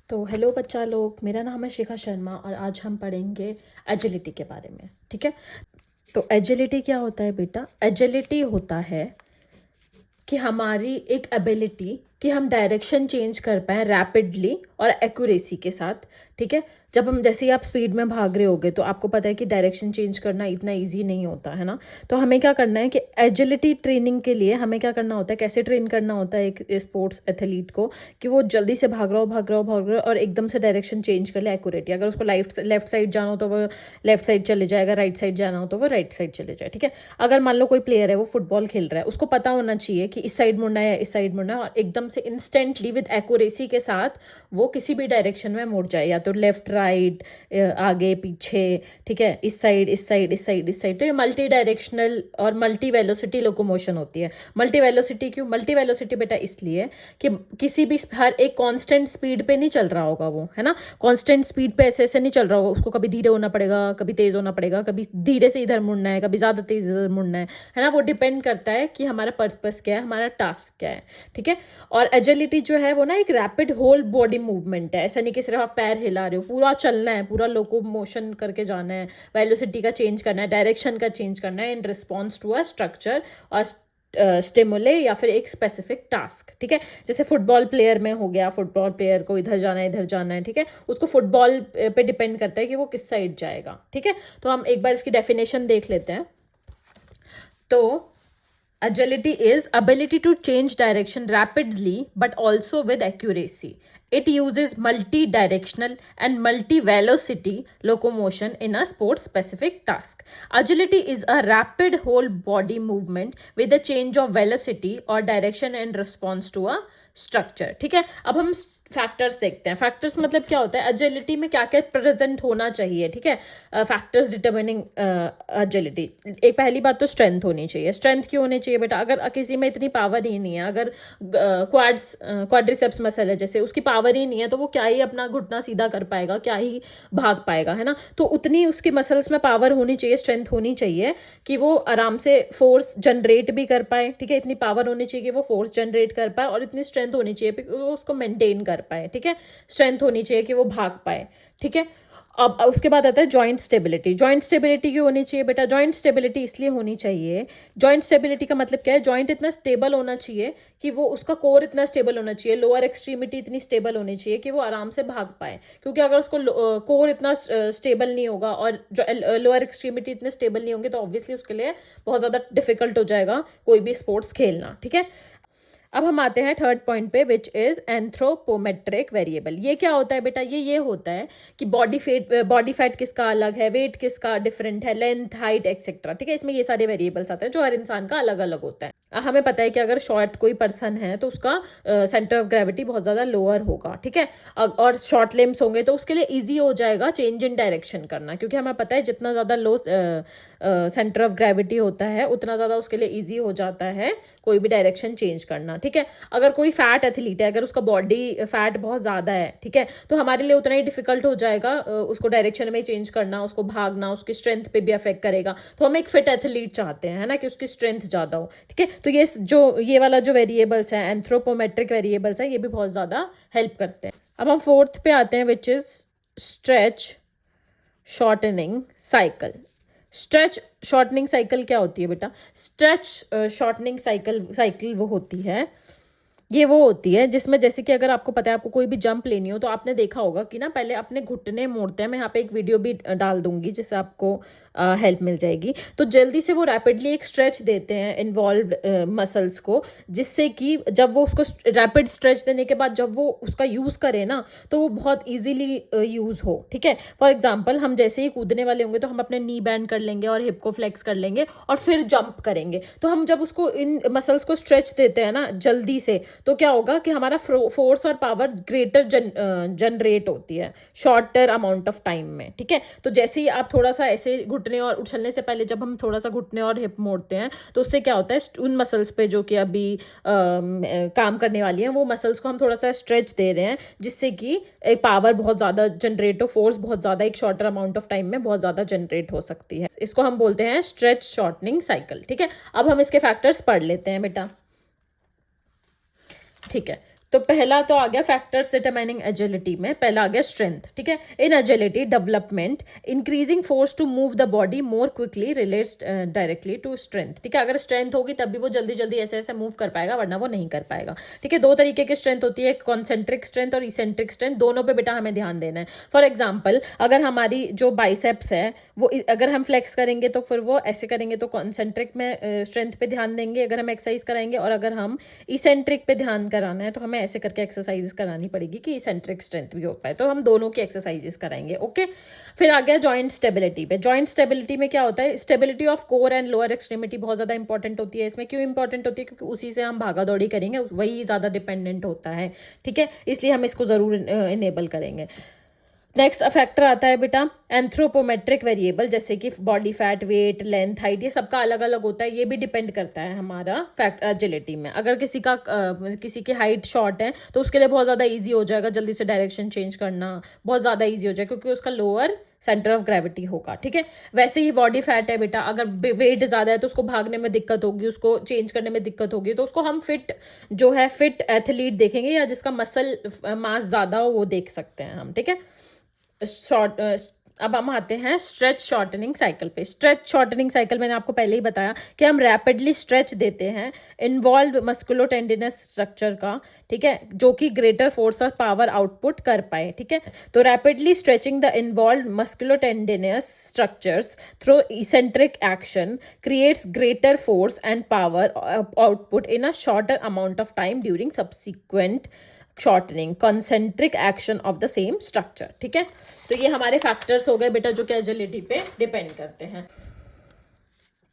तो हेलो बच्चा लोग, मेरा नाम है शिखा शर्मा और आज हम पढ़ेंगे एजिलिटी के बारे में। ठीक है। तो एजिलिटी क्या होता है बेटा? एजिलिटी होता है कि हमारी एक एबिलिटी कि हम डायरेक्शन चेंज कर पाएँ रैपिडली और एक्यूरेसी के साथ। ठीक है। जब हम जैसे ही आप स्पीड में भाग रहे होगे तो आपको पता है कि डायरेक्शन चेंज करना इतना इजी नहीं होता है ना। तो हमें क्या करना है कि एजिलिटी ट्रेनिंग के लिए हमें क्या करना होता है, कैसे ट्रेन करना होता है एक स्पोर्ट्स एथलीट को कि वो जल्दी से भाग रहा हो और एकदम से डायरेक्शन चेंज कर ले एक्यूरेटली। अगर उसको लेफ्ट साइड जाना हो तो वो लेफ्ट साइड चले जाएगा, राइट साइड जाना हो तो वो राइट साइड चले जाए। ठीक है। अगर मान लो कोई प्लेयर है वो फुटबॉल खेल रहा है, उसको पता होना चाहिए कि इस साइड मुड़ना है या इस साइड मुड़ना है, और एकदम से इंस्टेंटली विद एक्यूरेसी के साथ वो किसी भी डायरेक्शन में मुड़ जाए, या तो लेफ्ट राइट, आगे पीछे। ठीक है। इस साइड इस साइड इस साइड इस साइड। तो ये मल्टी डायरेक्शनल और मल्टी वेलोसिटी लोकोमोशन होती है। मल्टी वेलोसिटी क्यों? मल्टी वेलोसिटी बेटा इसलिए कि किसी भी हर एक कांस्टेंट स्पीड पे नहीं चल रहा होगा वो, है ना। कांस्टेंट स्पीड पे ऐसे ऐसे नहीं चल रहा होगा, उसको कभी धीरे होना पड़ेगा, कभी तेज होना पड़ेगा, कभी धीरे से इधर मुड़ना है, कभी ज़्यादा तेज इधर मुड़ना है ना। वो डिपेंड करता है कि हमारा पर्पस क्या है, हमारा टास्क क्या है। ठीक है। और एजिलिटी जो है वो ना एक रैपिड होल बॉडी मूवमेंट है। ऐसा नहीं कि सिर्फ आप पैर हिला रहे हो, पूरा चलना है, पूरा लोकोमोशन करके जाना है, वेलोसिटी का चेंज करना है, डायरेक्शन का चेंज करना है in response to a structure और स्टिमुले या फिर एक स्पेसिफिक टास्क। ठीक है। जैसे फुटबॉल प्लेयर में हो गया, फुटबॉल प्लेयर को इधर जाना है इधर जाना है। ठीक है। उसको फुटबॉल पे डिपेंड करता है कि वो किस साइड जाएगा। ठीक है। तो हम एक बार इसकी डेफिनेशन देख लेते हैं। तो agility is ability to change direction rapidly but also with accuracy. It uses multi-directional and multi-velocity locomotion in a sport-specific task. Agility is a rapid whole body movement with a change of velocity or direction in response to a structure. ठीक है। अब हम factors देखते हैं। Factors मतलब क्या होता है, एजिलिटी में क्या क्या प्रेजेंट होना चाहिए। ठीक है। Factors determining agility. एक पहली बात तो स्ट्रेंथ होनी चाहिए। स्ट्रेंथ क्यों होनी चाहिए बेटा? अगर किसी में इतनी पावर ही नहीं है, अगर क्वाड्रिसेप्स मसल है जैसे, उसकी पावर ही नहीं है तो वो क्या ही अपना घुटना सीधा कर पाएगा, क्या ही भाग पाएगा, है ना। तो उतनी उसकी मसल्स में पावर होनी चाहिए, स्ट्रेंथ होनी चाहिए कि वो आराम से फोर्स जनरेट भी कर पाए। ठीक है। इतनी पावर होनी चाहिए कि वो फोर्स जनरेट कर पाए, और इतनी स्ट्रेंथ होनी चाहिए कि वो उसको मेंटेन कर पाए। ठीक है। स्ट्रेंथ होनी चाहिए कि वो भाग पाए। ठीक है। अब उसके बाद आता है जॉइंट स्टेबिलिटी। जॉइंट स्टेबिलिटी क्यों होनी चाहिए बेटा? जॉइंट स्टेबिलिटी इसलिए होनी चाहिए, जॉइंट स्टेबिलिटी का मतलब क्या है, जॉइंट इतना स्टेबल होना चाहिए कि वो उसका कोर इतना स्टेबल होना चाहिए, लोअर एक्सट्रीमिटी इतनी स्टेबल होनी चाहिए कि वो आराम से भाग पाए। क्योंकि अगर उसको कोर इतना स्टेबल नहीं होगा और जो लोअर एक्सट्रीमिटी इतने स्टेबल नहीं होंगे तो ऑब्वियसली उसके लिए बहुत ज़्यादा डिफिकल्ट हो जाएगा कोई भी स्पोर्ट्स खेलना। ठीक है। अब हम आते हैं थर्ड पॉइंट पे, विच इज एंथ्रोपोमेट्रिक वेरिएबल। ये क्या होता है बेटा? ये होता है कि बॉडी फैट किसका अलग है, वेट किसका डिफरेंट है, लेंथ, हाइट एक्सेट्रा। ठीक है। इसमें ये सारे वेरिएबल्स आते हैं जो हर इंसान का अलग अलग होता है। हमें पता है कि अगर शॉर्ट कोई पर्सन है तो उसका सेंटर ऑफ ग्रेविटी बहुत ज़्यादा लोअर होगा। ठीक है। और शॉर्ट लिम्स होंगे तो उसके लिए ईजी हो जाएगा चेंज इन डायरेक्शन करना, क्योंकि हमें पता है जितना ज़्यादा लो सेंटर ऑफ ग्रेविटी होता है उतना ज़्यादा उसके लिए ईजी हो जाता है कोई भी डायरेक्शन चेंज करना। ठीक है। अगर कोई फैट एथलीट है, अगर उसका बॉडी फैट बहुत ज़्यादा है, ठीक है, तो हमारे लिए उतना ही डिफिकल्ट हो जाएगा उसको डायरेक्शन में चेंज करना, उसको भागना, उसकी स्ट्रेंथ पे भी अफेक्ट करेगा। तो हम एक फिट एथलीट चाहते हैं, है ना, कि उसकी स्ट्रेंथ ज़्यादा हो। ठीक है। तो ये वाला जो वेरिएबल्स है, एंथ्रोपोमेट्रिक वेरिएबल्स है, ये भी बहुत ज़्यादा हेल्प करते हैं। अब हम फोर्थ पे आते हैं, which is stretch shortening cycle. Stretch shortening cycle क्या होती है बेटा? स्ट्रेच शॉर्टनिंग साइकिल वो होती है, ये वो होती है जिसमें जैसे कि अगर आपको पता है आपको कोई भी जंप लेनी हो तो आपने देखा होगा कि ना पहले अपने घुटने मोड़ते हैं। मैं यहाँ पे एक वीडियो भी डाल दूंगी जिससे आपको हेल्प मिल जाएगी। तो जल्दी से वो रैपिडली एक स्ट्रेच देते हैं इन्वॉल्व मसल्स को, जिससे कि जब वो उसको रैपिड स्ट्रेच देने के बाद जब वो उसका यूज़ करे ना तो वो बहुत ईजिली यूज़ हो। ठीक है। फॉर एग्जाम्पल हम जैसे ही कूदने वाले होंगे तो हम अपने नी बैंड कर लेंगे और हिप को फ्लेक्स कर लेंगे और फिर जंप करेंगे। तो हम जब उसको इन मसल्स को स्ट्रेच देते हैं ना जल्दी से, तो क्या होगा कि हमारा फोर्स और पावर ग्रेटर जनरेट होती है शॉर्टर अमाउंट ऑफ टाइम में। ठीक है। तो जैसे ही आप थोड़ा सा ऐसे घुटने और उछलने से पहले जब हम थोड़ा सा घुटने और हिप मोड़ते हैं तो उससे क्या होता है, उन मसल्स पे जो कि अभी काम करने वाली हैं वो मसल्स को हम थोड़ा सा स्ट्रेच दे रहे हैं, जिससे कि पावर बहुत ज़्यादा जनरेट हो, फोर्स बहुत ज़्यादा एक शॉर्टर अमाउंट ऑफ टाइम में बहुत ज़्यादा जनरेट हो सकती है। इसको हम बोलते हैं स्ट्रेच शॉर्टनिंग साइकिल। ठीक है। अब हम इसके फैक्टर्स पढ़ लेते हैं बेटा। ठीक है। तो पहला तो आ गया फैक्टर्स डिटरमाइनिंग एजिलिटी में, पहला आ गया स्ट्रेंथ, ठीक है। In agility development increasing force to move the body more quickly relates directly to strength, ठीक है। अगर स्ट्रेंथ होगी तब भी वो जल्दी जल्दी ऐसे ऐसे मूव कर पाएगा, वरना वो नहीं कर पाएगा, ठीक है। दो तरीके की स्ट्रेंथ होती है, कॉन्सेंट्रिक स्ट्रेंथ और इसेंट्रिक स्ट्रेंथ, दोनों पे बेटा हमें ध्यान देना है। फॉर एग्जाम्पल अगर हमारी जो बाइसेप्स है वो अगर हम फ्लेक्स करेंगे तो फिर वो ऐसे करेंगे तो कॉन्सेंट्रिक में स्ट्रेंथ पे ध्यान देंगे अगर हम एक्सरसाइज कराएंगे, और अगर हम इसेंट्रिक पे ध्यान कराना है तो हमें ऐसे करके एक्सरसाइजेस करानी पड़ेगी कि इसेंट्रिक स्ट्रेंथ भी हो पाए, तो हम दोनों की एक्सरसाइजेस कराएंगे, ओके। फिर आ गया जॉइंट स्टेबिलिटी पे। जॉइंट स्टेबिलिटी में क्या होता है, stability of core and lower extremity बहुत ज्यादा इंपॉर्टेंट होती है। इसमें क्यों इंपॉर्टेंट होती है, क्योंकि उसी से हम भागा दौड़ी करेंगे, वही ज्यादा डिपेंडेंट होता है, ठीक है, इसलिए हम इसको जरूर इनेबल करेंगे। नेक्स्ट फैक्टर आता है बेटा एंथ्रोपोमेट्रिक वेरिएबल, जैसे कि body fat, weight, length, height, ये सबका अलग अलग होता है, ये भी डिपेंड करता है हमारा फैक्ट एजिलिटी में। अगर किसी की हाइट शॉर्ट है तो उसके लिए बहुत ज़्यादा इजी हो जाएगा जल्दी से डायरेक्शन चेंज करना, बहुत ज़्यादा इजी हो जाएगा क्योंकि उसका लोअर सेंटर ऑफ ग्रेविटी होगा, ठीक है। वैसे ही बॉडी फैट है बेटा, अगर वेट ज़्यादा है तो उसको भागने में दिक्कत होगी, उसको चेंज करने में दिक्कत होगी, तो उसको हम फिट एथलीट देखेंगे, या जिसका मसल मास ज़्यादा हो वो देख सकते हैं हम, ठीक है। शॉर्ट अब हम आते हैं स्ट्रेच शॉर्टनिंग साइकिल पे। स्ट्रेच शॉर्टनिंग साइकिल मैंने आपको पहले ही बताया कि हम रैपिडली स्ट्रेच देते हैं इन्वॉल्व मस्कुलो टेंडिनस स्ट्रक्चर का, ठीक है, जो कि ग्रेटर फोर्स और पावर आउटपुट कर पाए, ठीक है। तो rapidly stretching the involve मस्कुलो tendinous structures through eccentric action creates greater force and power output in a shorter amount of time during subsequent shortening concentric action of the same structure, ठीक है। तो ये हमारे फैक्टर्स हो गए बेटा जो कि एजिलिटी पे डिपेंड करते हैं,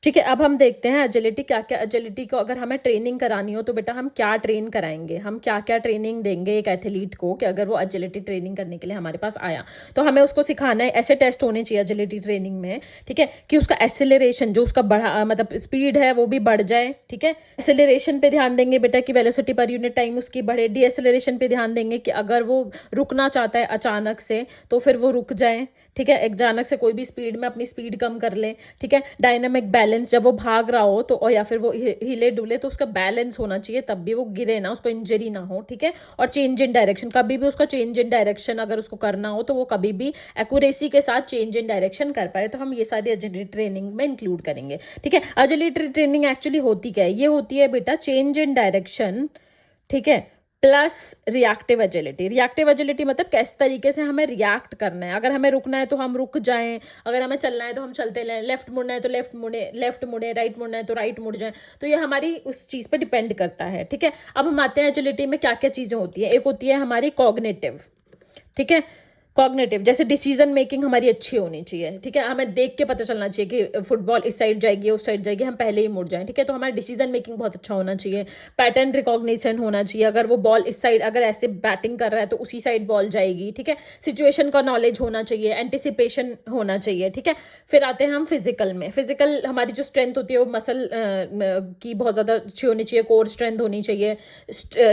ठीक है। अब हम देखते हैं एजिलिटी क्या क्या, एजिलिटी को अगर हमें ट्रेनिंग करानी हो तो बेटा हम क्या ट्रेन कराएंगे, हम क्या क्या ट्रेनिंग देंगे एक एथलीट को कि अगर वो एजिलिटी ट्रेनिंग करने के लिए हमारे पास आया तो हमें उसको सिखाना है। ऐसे टेस्ट होने चाहिए एजिलिटी ट्रेनिंग में, ठीक है, कि उसका एक्सेलरेशन जो उसका बढ़ा मतलब स्पीड है वो भी बढ़ जाए, ठीक है। एक्सेलरेशन पे ध्यान देंगे बेटा कि वेलोसिटी पर यूनिट टाइम उसकी बढ़े। डी एक्सेलरेशन पे ध्यान देंगे कि अगर वो रुकना चाहता है अचानक से तो फिर वो रुक जाए, ठीक है, अचानक से कोई भी स्पीड में अपनी स्पीड कम कर ले, ठीक है। डायनामिक बैलेंस, जब वो भाग रहा हो तो, और या फिर वो हिले डुले तो उसका बैलेंस होना चाहिए, तब भी वो गिरे ना, उसको इंजरी ना हो, ठीक है। और चेंज इन डायरेक्शन, कभी भी उसका चेंज इन डायरेक्शन अगर उसको करना हो तो वो कभी भी एक्यूरेसी के साथ चेंज इन डायरेक्शन कर पाए, तो हम ये सारी एजिलिटी ट्रेनिंग में इंक्लूड करेंगे, ठीक है। एजिलिटी ट्रेनिंग एक्चुअली होती क्या है, ये होती है बेटा चेंज इन डायरेक्शन, ठीक है, plus reactive agility. Reactive agility मतलब किस तरीके से हमें रिएक्ट करना है, अगर हमें रुकना है तो हम रुक जाएं, अगर हमें चलना है तो हम चलते रहें, लेफ्ट मुड़ना है तो लेफ्ट मुड़े, राइट मुड़ना है तो राइट मुड़ जाए, तो ये हमारी उस चीज़ पे डिपेंड करता है, ठीक है। अब हम आते हैं एजिलिटी में क्या क्या चीज़ें होती है। एक होती है हमारी कॉग्निटिव, ठीक है, कॉग्निटिव जैसे डिसीजन मेकिंग हमारी अच्छी होनी चाहिए, ठीक है, हमें देख के पता चलना चाहिए कि फुटबॉल इस साइड जाएगी उस साइड जाएगी, हम पहले ही मुड़ जाएं, ठीक है। तो हमारा डिसीजन मेकिंग बहुत अच्छा होना चाहिए। पैटर्न रिकॉग्निशन होना चाहिए, अगर वो बॉल इस साइड अगर ऐसे बैटिंग कर रहा है तो उसी साइड बॉल जाएगी, ठीक है। सिचुएशन का नॉलेज होना चाहिए, एंटिसिपेशन होना चाहिए, ठीक है। फिर आते हैं हम फिजिकल में। फिजिकल हमारी जो स्ट्रेंथ होती है वो मसल की बहुत ज़्यादा अच्छी होनी चाहिए, कोर स्ट्रेंथ होनी चाहिए,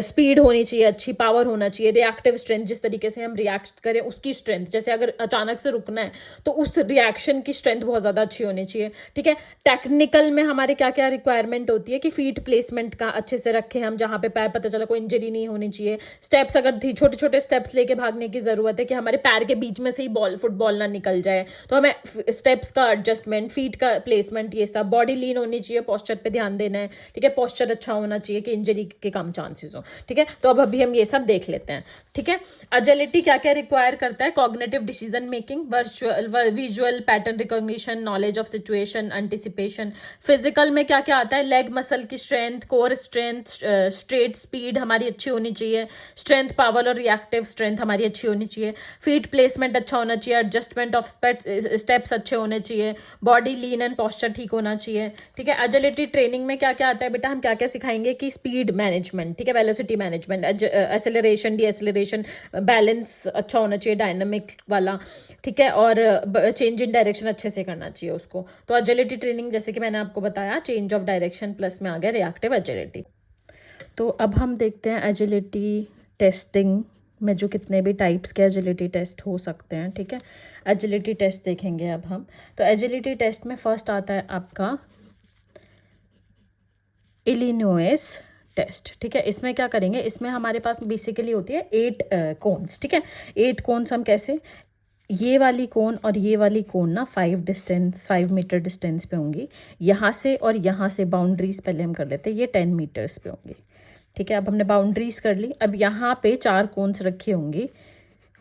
स्पीड होनी चाहिए, अच्छी पावर होना चाहिए, रिएक्टिव स्ट्रेंथ जिस तरीके से हम रिएक्ट करें उसकी स्ट्रेंथ, जैसे अगर अचानक से रुकना है तो उस रिएक्शन की स्ट्रेंथ बहुत ज़्यादा अच्छी होनी चाहिए, ठीक है। टेक्निकल में हमारे क्या क्या रिक्वायरमेंट होती है कि फीट प्लेसमेंट का अच्छे से रखें हम, जहाँ पे पैर पता चला कोई इंजरी नहीं होनी चाहिए। स्टेप्स अगर छोटे छोटे स्टेप्स लेके भागने की ज़रूरत है कि हमारे पैर के बीच में से ही फुटबॉल ना निकल जाए, तो हमें स्टेप्स का एडजस्टमेंट, फीट का प्लेसमेंट, ये सब। बॉडी लीन होनी चाहिए, पोस्चर पे ध्यान देना है, ठीक है, पोस्चर अच्छा होना चाहिए कि इंजरी के कम चांसेस हो, ठीक है। तो अब अभी हम ये सब देख लेते हैं, ठीक है। एजिलिटी क्या क्या रिक्वायर करता है, cognitive decision making, visual pattern recognition, knowledge of situation, anticipation. Physical में क्या क्या आता है, लेग मसल की strength, core strength, straight speed हमारी अच्छी होनी चाहिए, स्ट्रेंथ, पावर और रिएक्टिव स्ट्रेंथ हमारी अच्छी होनी चाहिए, फीट प्लेसमेंट अच्छा होना चाहिए, एडजस्टमेंट ऑफ स्टेप्स अच्छे होने चाहिए, बॉडी लीन एंड पोस्चर ठीक होना चाहिए, ठीक है। एजिलिटी ट्रेनिंग में क्या क्या आता है बेटा, हम क्या क्या सिखाएंगे कि स्पीड मैनेजमेंट, ठीक है, velocity management, acceleration, D acceleration, balance अच्छा होना चाहिए डायनामिक वाला, ठीक है, और चेंज इन डायरेक्शन अच्छे से करना चाहिए उसको। तो एजिलिटी ट्रेनिंग जैसे कि मैंने आपको बताया चेंज ऑफ डायरेक्शन प्लस में आ गया रिएक्टिव एजिलिटी। तो अब हम देखते हैं एजिलिटी टेस्टिंग में जो कितने भी टाइप्स के एजिलिटी टेस्ट हो सकते हैं, ठीक है। एजिलिटी टेस्ट देखेंगे अब हम। तो एजिलिटी टेस्ट में फर्स्ट आता है आपका इलिनोइस टेस्ट, ठीक है। इसमें क्या करेंगे, इसमें हमारे पास बेसिकली होती है 8 कोन्स, ठीक है। 8 कोन्स हम कैसे, ये वाली कोन और ये वाली कोन ना 5 मीटर डिस्टेंस पे होंगी यहाँ से, और यहाँ से बाउंड्रीज पहले हम कर लेते हैं, ये 10 मीटर्स पे होंगी, ठीक है। अब हमने बाउंड्रीज कर ली। अब यहाँ पे 4 कोन्स रखी होंगी,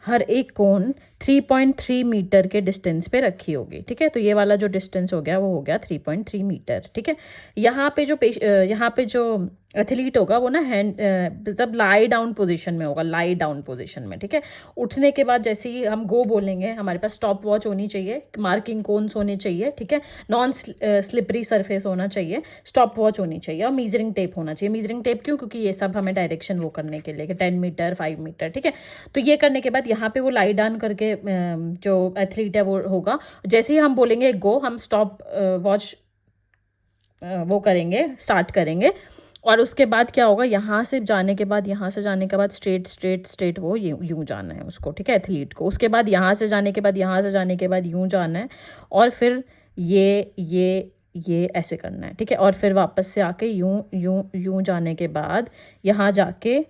हर एक कोन 3.3 मीटर के डिस्टेंस पे रखी होगी, ठीक है। तो ये वाला जो डिस्टेंस हो गया वो हो गया 3.3 मीटर, ठीक है। यहाँ पे जो एथलीट होगा वो ना हैंड मतलब लाई डाउन पोजीशन में होगा, लाई डाउन पोजीशन में, ठीक है। उठने के बाद जैसे ही हम गो बोलेंगे, हमारे पास स्टॉप वॉच होनी चाहिए, मार्किंग कोन्स होने चाहिए, ठीक है। नॉन स्लिपरी सरफेस होना चाहिए, स्टॉप वॉच होनी चाहिए, और मीजरिंग टेप होना चाहिए। मीजरिंग टेप क्यों, क्योंकि ये सब हमें डायरेक्शन वो करने के लिए कि 10 मीटर 5 मीटर, ठीक है। तो ये करने के बाद यहाँ पे वो लाई डाउन करके जो एथलीट है वो होगा, जैसे ही हम बोलेंगे गो, हम स्टॉप वॉच वो करेंगे, स्टार्ट करेंगे। और उसके बाद क्या होगा, यहाँ से जाने के बाद स्ट्रेट वो यूं जाना है उसको, ठीक है, एथलीट को। उसके बाद यहाँ से जाने के बाद यूं जाना है, और फिर ये ऐसे करना है, ठीक है। और फिर वापस से आके यूं यूं यूं जाने के बाद यहाँ जाके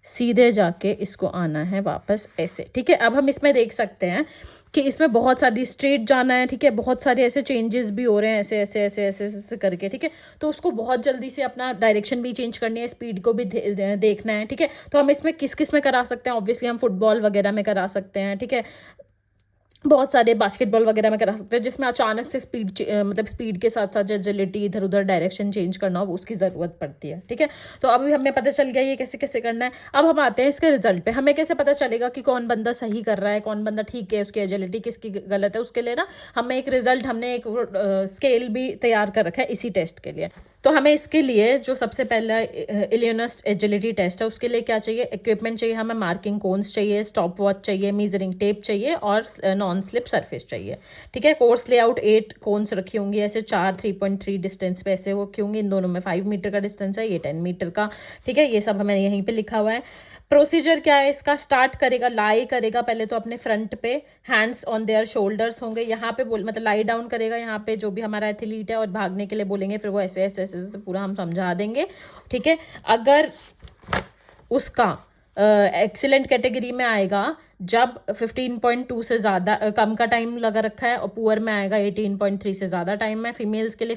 सीधे जाके इसको आना है वापस ऐसे, ठीक है। अब हम इसमें देख सकते हैं कि इसमें बहुत सारी स्ट्रेट जाना है, ठीक है, बहुत सारे ऐसे चेंजेस भी हो रहे हैं, ऐसे ऐसे ऐसे ऐसे ऐसे करके, ठीक है। तो उसको बहुत जल्दी से अपना डायरेक्शन भी चेंज करनी है, स्पीड को भी देखना है, ठीक है। तो हम इसमें किस में करा सकते हैं, ऑब्वियसली हम फुटबॉल वगैरह में करा सकते हैं, ठीक है। बहुत सारे बास्केटबॉल वगैरह में करा सकते हैं, जिसमें अचानक से मतलब स्पीड के साथ साथ एजिलिटी, इधर उधर डायरेक्शन चेंज करना हो, उसकी ज़रूरत पड़ती है, ठीक है। तो अभी हमें पता चल गया ये कैसे कैसे करना है। अब हम आते हैं इसके रिजल्ट पे। हमें कैसे पता चलेगा कि कौन बंदा सही कर रहा है, कौन बंदा ठीक है, उसकी एजिलिटी किसकी गलत है। उसके लिए ना हमने एक स्केल भी तैयार कर रखा है इसी टेस्ट के लिए। तो हमें इसके लिए जो सबसे पहला इलियनस एजिलिटी टेस्ट है, उसके लिए क्या चाहिए, इक्विपमेंट चाहिए हमें, मार्किंग कोन्स चाहिए, स्टॉप वॉच चाहिए, मीजरिंग टेप चाहिए, और नॉन स्लिप सरफेस चाहिए, ठीक है। कोर्स लेआउट 8 कोन्स रखी होंगी ऐसे, 3.3 डिस्टेंस पे ऐसे वो रखी होंगी। इन दोनों में 5 मीटर का डिस्टेंस है, ये 10 मीटर का, ठीक है। ये सब हमें यहीं पे लिखा हुआ है। प्रोसीजर क्या है इसका, स्टार्ट करेगा, लाई करेगा पहले तो अपने फ्रंट पे, हैंड्स ऑन देयर शोल्डर्स होंगे, यहाँ पे मतलब लाई डाउन करेगा यहाँ पे जो भी हमारा एथलीट है, और भागने के लिए बोलेंगे, फिर वो ऐसे ऐसे ऐसे ऐसे पूरा हम समझा देंगे, ठीक है। अगर उसका एक्सीलेंट कैटेगरी में आएगा जब 15.2 से ज़्यादा कम का टाइम लगा रखा है, और पुअर में आएगा 18.3 से ज़्यादा टाइम है। फीमेल्स के लिए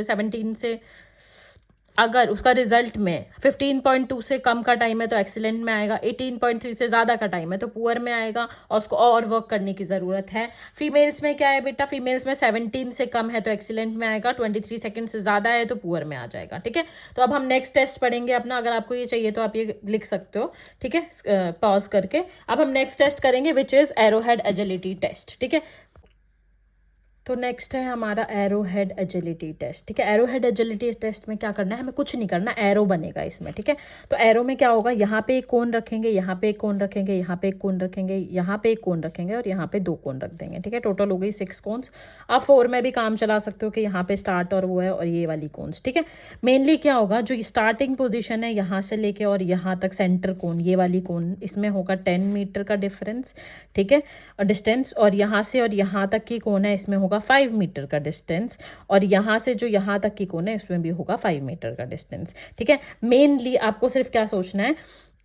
17 से, अगर उसका रिजल्ट में 15.2 से कम का टाइम है तो एक्सीलेंट में आएगा, 18.3 से ज़्यादा का टाइम है तो पुअर में आएगा, और उसको और वर्क करने की ज़रूरत है। फीमेल्स में क्या है बेटा, फीमेल्स में 17 से कम है तो एक्सीलेंट में आएगा, 23 सेकंड से ज़्यादा है तो पुअर में आ जाएगा, ठीक है। तो अब हम नेक्स्ट टेस्ट पढ़ेंगे अपना, अगर आपको ये चाहिए तो आप ये लिख सकते हो, ठीक है, पॉज करके। अब हम नेक्स्ट टेस्ट करेंगे which is arrowhead agility test, ठीक है। तो नेक्स्ट है हमारा एरोहेड एजिलिटी टेस्ट, ठीक है। एरोहेड एजिलिटी टेस्ट में क्या करना है, हमें कुछ नहीं करना, एरो बनेगा इसमें, ठीक है। तो एरो में क्या होगा, यहाँ पे एक कोन रखेंगे, यहाँ पे एक कोन रखेंगे, यहाँ पे एक कोन रखेंगे, यहाँ पे एक कोन रखेंगे, और यहाँ पे 2 कोन रख देंगे, ठीक है। टोटल हो गई 6 कोन्स। आप 4 में भी काम चला सकते हो कि यहाँ पे स्टार्ट और वो है, और ये वाली कोन्स, ठीक है। मेनली क्या होगा, जो स्टार्टिंग पोजिशन है यहाँ से लेके और यहाँ तक सेंटर कोन, ये वाली कोन, इसमें होगा 10 मीटर का डिफरेंस, ठीक है, डिस्टेंस। और यहाँ से और यहाँ तक की कोन है, इसमें होगा 5 मीटर का डिस्टेंस, और यहाँ से जो यहाँ तक की कोन है उसमें भी होगा 5 मीटर का डिस्टेंस, ठीक है। मेनली आपको सिर्फ क्या सोचना है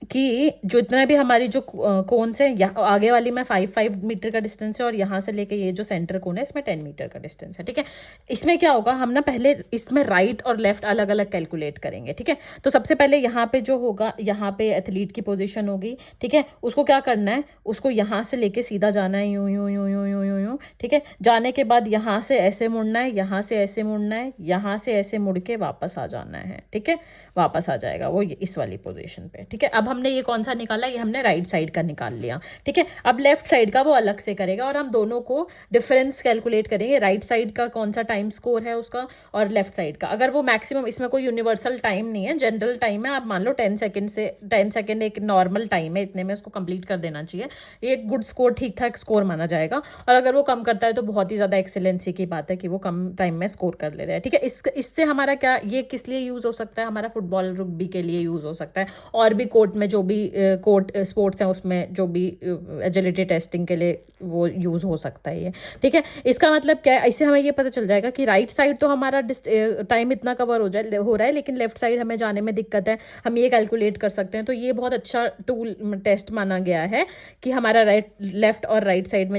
कि जितना भी हमारी जो कोन से आगे वाली में 5 मीटर का डिस्टेंस है, और यहाँ से लेके ये जो सेंटर कोन है इसमें 10 मीटर का डिस्टेंस है, ठीक है। इसमें क्या होगा, हम ना पहले इसमें राइट और लेफ्ट अलग अलग कैलकुलेट करेंगे, ठीक है। तो सबसे पहले यहाँ पे जो होगा, यहाँ पे एथलीट की पोजीशन होगी, ठीक है। उसको क्या करना है, उसको यहाँ से लेके सीधा जाना है, यूं यूं यूं यूं यूं यूं यूं, ठीक है। जाने के बाद यहाँ से ऐसे मुड़ना है, यहाँ से ऐसे मुड़ना है, यहाँ से ऐसे मुड़ के वापस आ जाना है, ठीक है। वापस आ जाएगा वो इस वाली पोजीशन पे, ठीक है। अब हमने ये कौन सा निकाला, ये हमने राइट साइड का निकाल लिया, ठीक है। अब लेफ्ट साइड का वो अलग से करेगा, और हम दोनों को डिफरेंस कैलकुलेट करेंगे, राइट साइड का कौन सा टाइम स्कोर है उसका, और लेफ्ट साइड का। अगर वो मैक्सिमम, इसमें कोई यूनिवर्सल टाइम नहीं है, जनरल टाइम है, आप मान लो 10 सेकेंड एक नॉर्मल टाइम है, इतने में उसको कंप्लीट कर देना चाहिए, ये एक गुड स्कोर, ठीक ठाक स्कोर माना जाएगा। और अगर वो कम करता है तो बहुत ही ज़्यादा एक्सेलेंसी की बात है कि वो कम टाइम में स्कोर कर ले रहा है, ठीक है। इससे हमारा क्या, ये किस लिए यूज़ हो सकता है, हमारा फुटबॉल रग्बी के लिए यूज़ हो सकता है, और भी कोर्ट में जो भी कोर्ट स्पोर्ट्स हैं उसमें जो भी एजिलिटी टेस्टिंग के लिए वो यूज़ हो सकता है ये, ठीक है। इसका मतलब क्या है, इससे हमें ये पता चल जाएगा कि राइट साइड तो हमारा टाइम इतना कवर हो रहा है, लेकिन लेफ्ट साइड हमें जाने में दिक्कत है, हम ये कैलकुलेट कर सकते हैं। तो ये बहुत अच्छा टूल टेस्ट माना गया है कि हमारा लेफ्ट और राइट साइड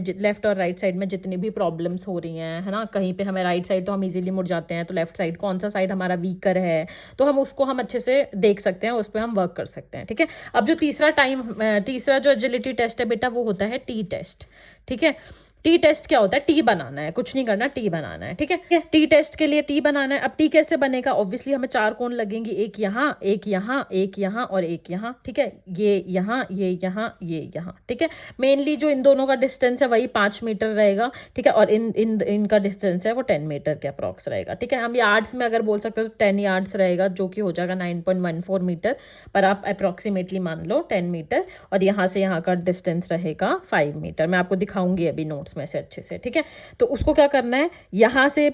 में जितनी भी प्रॉब्लम्स हो रही हैं, है ना, कहीं पे हमें राइट साइड तो हम इजीली मुड़ जाते हैं, तो लेफ्ट साइड कौन सा साइड हमारा वीकर है, तो हम उसको हम अच्छे से देख सकते हैं, उस पर हम वर्क कर सकते हैं, ठीक है। अब जो तीसरा जो एजिलिटी टेस्ट है बेटा, वो होता है टी टेस्ट, ठीक है। टी टेस्ट क्या होता है, टी बनाना है, कुछ नहीं करना, टी बनाना है, ठीक है। टी टेस्ट के लिए टी बनाना है। अब टी कैसे बनेगा, ऑब्वियसली हमें 4 कोण लगेंगे, एक यहाँ, एक यहाँ, एक यहाँ और एक यहाँ, ठीक है। ये यहाँ, ये यहाँ, ठीक है। मेनली जो इन दोनों का डिस्टेंस है वही 5 मीटर रहेगा, ठीक है, और इनका डिस्टेंस है वो 10 मीटर के अप्रॉक्स रहेगा, ठीक है। हम यार्ड्स में अगर बोल सकते हो तो 10 यार्ड्स रहेगा, जो कि हो जाएगा 9.14 मीटर, पर आप अप्रॉक्सीमेटली मान लो 10 मीटर, और यहाँ से यहाँ का डिस्टेंस रहेगा 5 मीटर। मैं आपको दिखाऊंगी अभी नोट्स में से अच्छे से, ठीक है। तो उसको क्या करना है, यहाँ से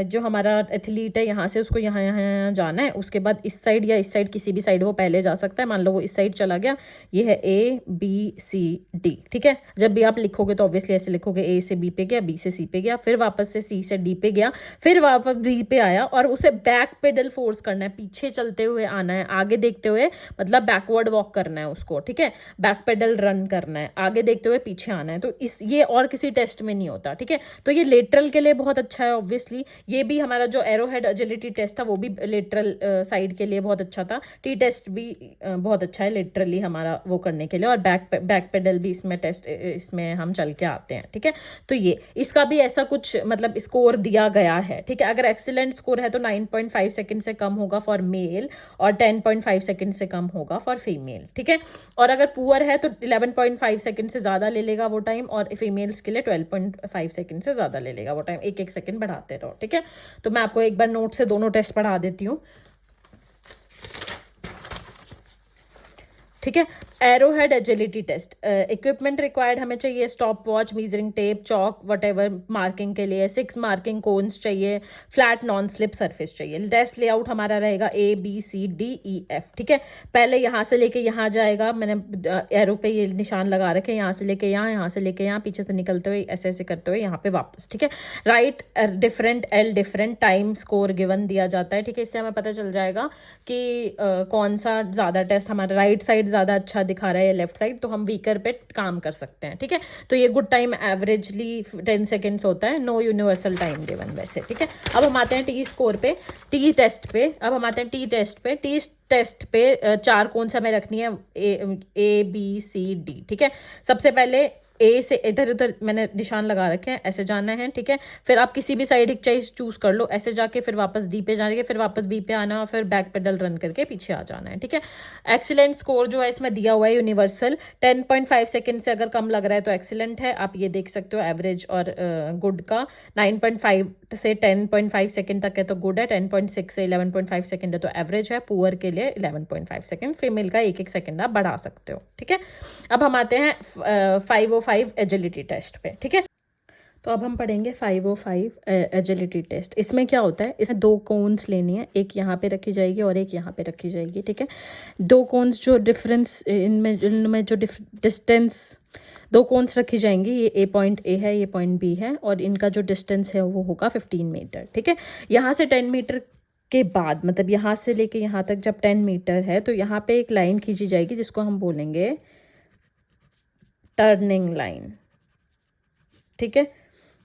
जो हमारा एथलीट है यहाँ से उसको यहाँ जाना है, उसके बाद इस साइड या इस साइड किसी भी साइड वो पहले जा सकता है। मान लो वो इस साइड चला गया, ये है ABCD, ठीक है। जब भी आप लिखोगे तो ऑब्वियसली ऐसे लिखोगे, A से B पे गया, B से C पे गया, फिर वापस से C से D पे गया, फिर वापस B पे आया, और उसे बैक पेडल फोर्स करना है, पीछे चलते हुए आना है, आगे देखते हुए, मतलब बैकवर्ड वॉक करना है उसको, ठीक है। बैक पेडल रन करना है, आगे देखते हुए पीछे आना है। तो ये और किसी टेस्ट में नहीं होता, ठीक है। तो ये लेटरल के लिए बहुत अच्छा है ऑब्वियसली। ये भी हमारा जो एरोहेड एजिलिटी टेस्ट था वो भी लेटरल साइड के लिए बहुत अच्छा था। टी टेस्ट भी बहुत अच्छा है लेटरली हमारा वो करने के लिए, और बैक पेडल भी इसमें हम चल के आते हैं, ठीक है। तो ये इसका भी ऐसा कुछ मतलब स्कोर दिया गया है, ठीक है। अगर एक्सीलेंट स्कोर है तो 9.5 सेकंड से कम होगा फॉर मेल, और 10.5 सेकंड से कम होगा फॉर फीमेल, ठीक है। और अगर पुअर है तो 11.5 सेकंड से ज़्यादा ले लेगा वो टाइम, और फीमेल्स के लिए 12.5 सेकंड से ज़्यादा ले लेगा वो टाइम। एक सेकंड बढ़ाते रहो, ठीक है। तो मैं आपको एक बार नोट से दोनों टेस्ट पढ़ा देती हूँ, ठीक है। Arrowhead agility test, equipment required हमें चाहिए stopwatch, measuring tape, chalk, whatever marking के लिए, 6 मार्किंग कोन्स चाहिए, फ्लैट नॉन स्लिप सरफेस चाहिए। टेस्ट लेआउट हमारा रहेगा ABCDEF, ठीक है। पहले यहाँ से लेके यहाँ जाएगा, मैंने एरो पे ये निशान लगा रखे, यहाँ से लेके यहाँ से लेके यहाँ, पीछे से निकलते हुए ऐसे ऐसे करते हुए यहाँ पे वापस, ठीक है। Right different L different time score given दिया जाता है, ठीक है। इससे हमें पता चल जाएगा कि कौन सा ज़्यादा टेस्ट हमारा राइट साइड ज़्यादा अच्छा दिखा रहा है या लेफ्ट साइड, तो हम वीकर पे काम कर सकते हैं, ठीक है। तो ये गुड टाइम एवरेजली 10 सेकेंड्स होता है, नो यूनिवर्सल टाइम गिवन वैसे, ठीक है। अब हम आते हैं टी स्कोर पे, टी टेस्ट पे। अब हम आते हैं टी टेस्ट पे 4 कौन सा हमें रखनी है, ABCD, ठीक है। सबसे पहले ए से इधर उधर मैंने निशान लगा रखे हैं, ऐसे जाना है, ठीक है। फिर आप किसी भी साइड एक चॉइस चूज कर लो, ऐसे जाके फिर वापस डी पे जाने के, फिर वापस बी पे आना, और फिर बैक पेडल रन करके पीछे आ जाना है, ठीक है। एक्सीलेंट स्कोर जो है इसमें दिया हुआ है यूनिवर्सल, 10.5 सेकंड से अगर कम लग रहा है तो एक्सीलेंट है, आप ये देख सकते हो। एवरेज और गुड का 9.5 से 10.5 सेकंड तक है तो गुड है, 10.6 से 11.5 सेकंड है तो एवरेज है, पुअर के लिए 11.5 सेकंड, फीमेल का एक सेकंड आप बढ़ा सकते हो, ठीक है। अब हम आते हैं 505 एजिलिटी टेस्ट पे, ठीक है। तो अब हम पढ़ेंगे 505 एजिलिटी टेस्ट। इसमें क्या होता है, इसमें 2 कोन्स लेनी है, एक यहाँ पे रखी जाएगी और एक यहाँ पे रखी जाएगी, ठीक है। 2 कोन्स जो डिफरेंस इनमें जो डिस्टेंस 2 कोन्स रखी जाएंगी, ये पॉइंट A है, ये पॉइंट B है, और इनका जो डिस्टेंस है वो होगा 15 मीटर, ठीक है। यहाँ से 10 मीटर के बाद, मतलब यहाँ से लेके यहाँ तक जब 10 मीटर है तो यहाँ पे एक लाइन खींची जाएगी जिसको हम बोलेंगे टर्निंग लाइन, ठीक है।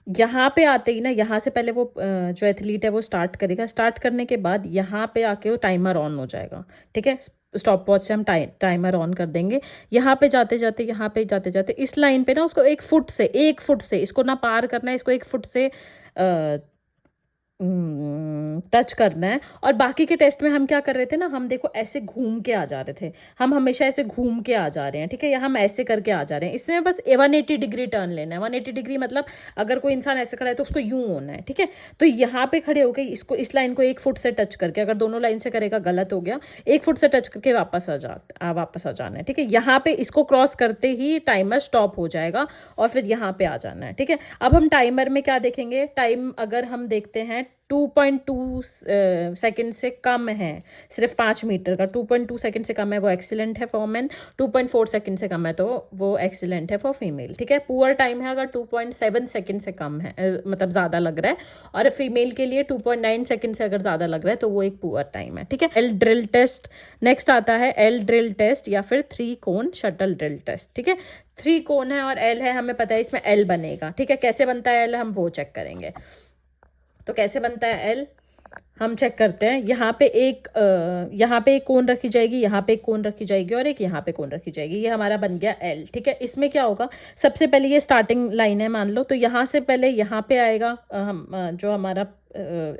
यहाँ पे आते ही ना, यहाँ से पहले वो जो एथलीट है वो स्टार्ट करेगा, स्टार्ट करने के बाद यहाँ पे आके वो टाइमर ऑन हो जाएगा, ठीक है। स्टॉप वॉच से हम टाइमर ऑन कर देंगे। यहाँ पे जाते जाते इस लाइन पे ना उसको 1 फुट से इसको ना पार करना है, इसको 1 फुट से टच करना है। और बाकी के टेस्ट में हम क्या कर रहे थे ना, हम देखो ऐसे घूम के आ जा रहे थे, हम हमेशा ऐसे घूम के आ जा रहे हैं, ठीक है। यहाँ हम ऐसे करके आ जा रहे हैं, इसमें बस 180 डिग्री टर्न लेना है। 180 डिग्री मतलब अगर कोई इंसान ऐसे खड़ा है तो उसको यूं होना है, ठीक है। तो यहाँ पे खड़े होकर इसको, इस लाइन को 1 फुट से टच करके, अगर दोनों लाइन से करेगा गलत हो गया, 1 फुट से टच करके वापस आ जाना है, ठीक है। यहाँ पे इसको क्रॉस करते ही टाइमर स्टॉप हो जाएगा और फिर यहाँ पे आ जाना है, ठीक है। अब हम टाइमर में क्या देखेंगे, टाइम अगर हम देखते हैं 2.2 सेकंड से कम है, सिर्फ 5 मीटर का 2.2 सेकंड से कम है, वो एक्सीलेंट है फॉर मेन। 2.4 सेकंड से कम है तो वो एक्सीलेंट है फॉर फीमेल, ठीक है। पुअर टाइम है अगर 2.7 सेकंड से कम है, मतलब ज़्यादा लग रहा है, और फीमेल के लिए 2.9 सेकंड से अगर ज़्यादा लग रहा है तो वो एक पुअर टाइम है, ठीक है। एल ड्रिल टेस्ट नेक्स्ट आता है, एल ड्रिल टेस्ट या फिर 3 कोन शटल ड्रिल टेस्ट, ठीक है। 3 कोन है और एल है, हमें पता है इसमें एल बनेगा, ठीक है। कैसे बनता है एल हम वो चेक करेंगे। तो कैसे बनता है एल हम चेक करते हैं। यहाँ पे एक कोन रखी जाएगी, यहाँ पे एक कोन रखी जाएगी और एक यहाँ पे कोन रखी जाएगी, ये हमारा बन गया एल, ठीक है। इसमें क्या होगा, सबसे पहले ये स्टार्टिंग लाइन है मान लो, तो यहाँ से पहले यहाँ पे आएगा जो हमारा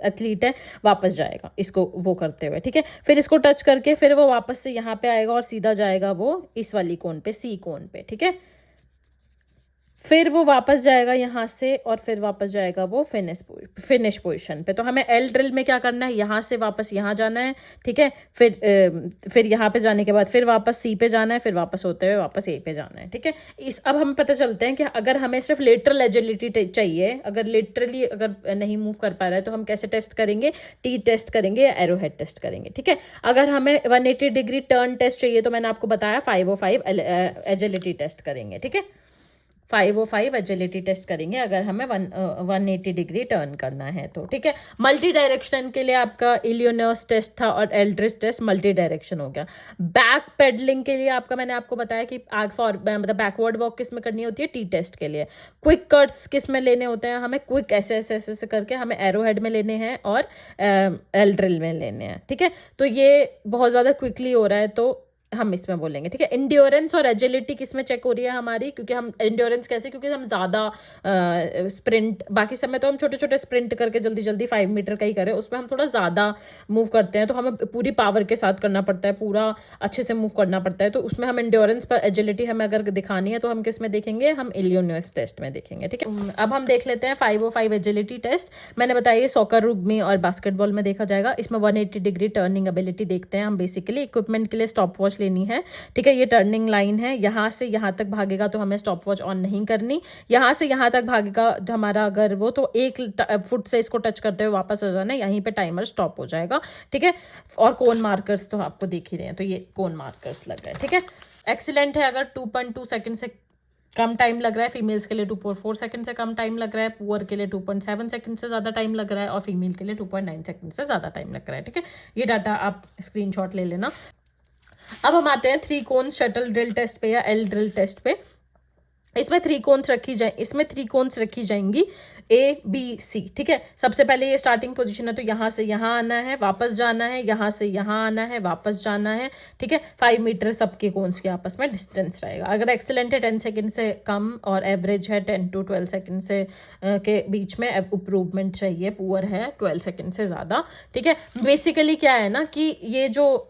एथलीट है वापस जाएगा इसको वो करते हुए, ठीक है। फिर इसको टच करके फिर वो वापस से यहाँ पे आएगा और सीधा जाएगा वो इस वाली कोन पे, सी कोन पे, ठीक है। फिर वो वापस जाएगा यहाँ से और फिर वापस जाएगा वो फिनिश पोजीशन पे। तो हमें एल ड्रिल में क्या करना है, यहाँ से वापस यहाँ जाना है, ठीक है। फिर यहाँ पे जाने के बाद फिर वापस सी पे जाना है, फिर वापस होते हुए वापस ए पे जाना है, ठीक है। अब हमें पता चलते हैं कि अगर हमें सिर्फ लेटरल एजिलिटी चाहिए, अगर लेटरली अगर नहीं मूव कर पा रहा है तो हम कैसे टेस्ट करेंगे, टी टेस्ट करेंगे या एरो हेड टेस्ट करेंगे, ठीक है। अगर हमें 180 डिग्री टर्न टेस्ट चाहिए तो मैंने आपको बताया 505 एजिलिटी टेस्ट करेंगे, ठीक है। 505 एजिलिटी टेस्ट करेंगे अगर हमें 180 डिग्री टर्न करना है तो, ठीक है। मल्टी डायरेक्शन के लिए आपका इलियोनर्स टेस्ट था और एल्ड्रिस टेस्ट मल्टी डायरेक्शन हो गया। बैक पेडलिंग के लिए आपका मैंने आपको बताया कि मतलब बैकवर्ड वॉक किस में करनी होती है, टी टेस्ट के लिए। क्विक कट्स किस में लेने होते हैं हमें, क्विक ऐसे ऐसे ऐसे ऐसे करके हमें एरो हेड में लेने हैं और एल ड्रिल में लेने हैं, ठीक है। तो ये बहुत ज़्यादा क्विकली हो रहा है तो हम इसमें बोलेंगे, ठीक है। इंड्योरेंस और एजिलिटी किस में चेक हो रही है हमारी, क्योंकि हम इंड्योरेंस कैसे, क्योंकि हम ज़्यादा स्प्रिंट, बाकी समय तो हम छोटे छोटे स्प्रिंट करके जल्दी जल्दी 5 मीटर का ही करें, उसमें हम थोड़ा ज़्यादा मूव करते हैं तो हमें पूरी पावर के साथ करना पड़ता है, पूरा अच्छे से मूव करना पड़ता है, तो उसमें हम इंड्योरेंस पर एजिलिटी हमें अगर दिखानी है तो हम किस में देखेंगे, हम इलियोनर्स टेस्ट में देखेंगे, ठीक है। अब हम देख लेते हैं 505 एजिलिटी टेस्ट। मैंने बताया ये सॉकर, रुग्बी और बास्केटबॉल में देखा जाएगा। इसमें 180 डिग्री टर्निंग एबिलिटी देखते हैं हम। बेसिकली इक्विपमेंट के लिए स्टॉप वॉच लेनी है, ठीक है। ये टर्निंग लाइन है, यहाँ से यहाँ तक भागेगा तो हमें स्टॉप वॉच ऑन नहीं करनी, यहाँ से यहाँ तक भागेगा हमारा अगर वो, तो 1 फुट से इसको टच करते हुए वापस आ जाना है, यहीं पे टाइमर स्टॉप हो जाएगा, ठीक है। और कोन मार्कर्स तो आपको देख ही रहे हैं, तो ये कोन मार्कर्स लग रहे हैं, ठीक है। एक्सीलेंट है अगर 2.2 सेकंड से कम टाइम लग रहा है, फीमेल्स के लिए 2.4 सेकंड से कम टाइम लग रहा है, पुअर के लिए 2.7 सेकंड से ज़्यादा टाइम लग रहा है और फीमेल के लिए 2.9 सेकंड से ज़्यादा टाइम लग रहा है, ठीक है। ये डाटा आप स्क्रीनशॉट ले लेना। अब हम आते हैं 3 कोन शटल ड्रिल टेस्ट पे या एल ड्रिल टेस्ट पे। इसमें 3 कोन्स रखी जाएंगी A B C, ठीक है। सबसे पहले ये स्टार्टिंग पोजीशन है तो यहाँ से यहाँ आना है, वापस जाना है, यहाँ से यहाँ आना है, वापस जाना है, ठीक है। 5 मीटर सबके कोन्स के आपस में डिस्टेंस रहेगा। अगर एक्सीलेंट है 10 सेकंड से कम और एवरेज है 10 to 12 सेकंड से के बीच में इम्प्रूवमेंट चाहिए, पुअर है 12 सेकंड से ज़्यादा, ठीक है। बेसिकली क्या है ना कि ये जो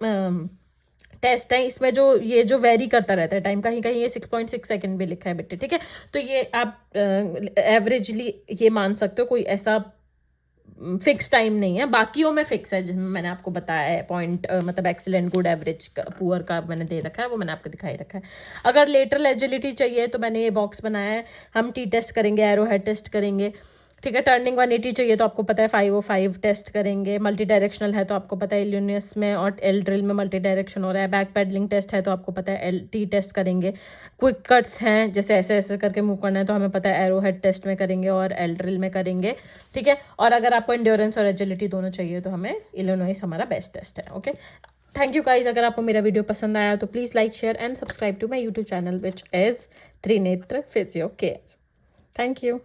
टेस्ट है इसमें ये जो वेरी करता रहता है टाइम, कहीं कहीं ये 6.6 सेकंड भी लिखा है बेटे, ठीक है। तो ये आप एवरेजली ये मान सकते हो, कोई ऐसा फिक्स टाइम नहीं है। बाकियों में फिक्स है, जिसमें मैंने आपको बताया है पॉइंट, मतलब एक्सीलेंट, गुड, एवरेज, पुअर का मैंने दे रखा है, वो मैंने आपको दिखाई रखा है। अगर लेटरल एजिलिटी चाहिए तो मैंने ये बॉक्स बनाया है, हम टी टेस्ट करेंगे, एरो हेड टेस्ट करेंगे, ठीक है। टर्निंग 180 चाहिए तो आपको पता है 505 टेस्ट करेंगे। मल्टी डायरेक्शनल है तो आपको पता है इलियोनस में और एल ड्रिल में मल्टी डायरेक्शन हो रहा है। बैक पैडलिंग टेस्ट है तो आपको पता है एल टी टेस्ट करेंगे। क्विक कट्स हैं जैसे ऐसे ऐसे करके मूव करना है तो हमें पता है एरो हेड टेस्ट में करेंगे और एल ड्रिल में करेंगे, ठीक है। और अगर आपको एंड्योरेंस और एजिलिटी दोनों चाहिए तो हमें इलियोनस हमारा बेस्ट टेस्ट है, ओके। Thank you guys. अगर आपको मेरा वीडियो पसंद आया तो please like, share and subscribe to my YouTube channel which is Trinetra physio care. Thank you.